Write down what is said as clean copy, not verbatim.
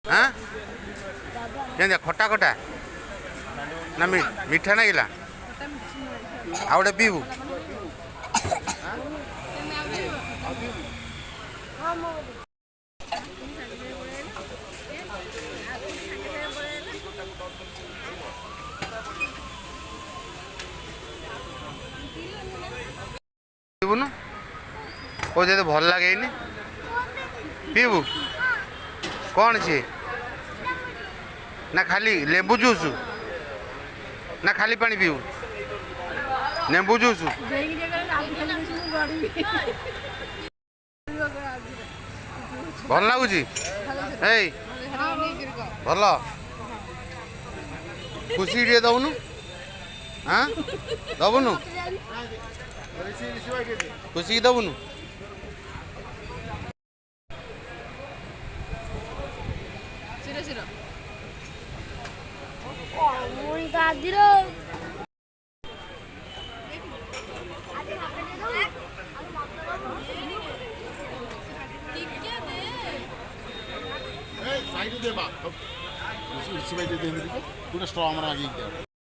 हाँ क्या खटा खटा ना मीठा ना गिला आ गए पीबू पीबुनु ओ जे भल लगे पीबू कौन सी ना खाली लेबू जूस ना खाली पानी पीबू लेबू जूस भल लगुच भल खुशी टे दबुनु हाँ दबुनु खुशी दबुनु साइड दे बा उसी दे पूरा स्ट्रॉ हमरा आगे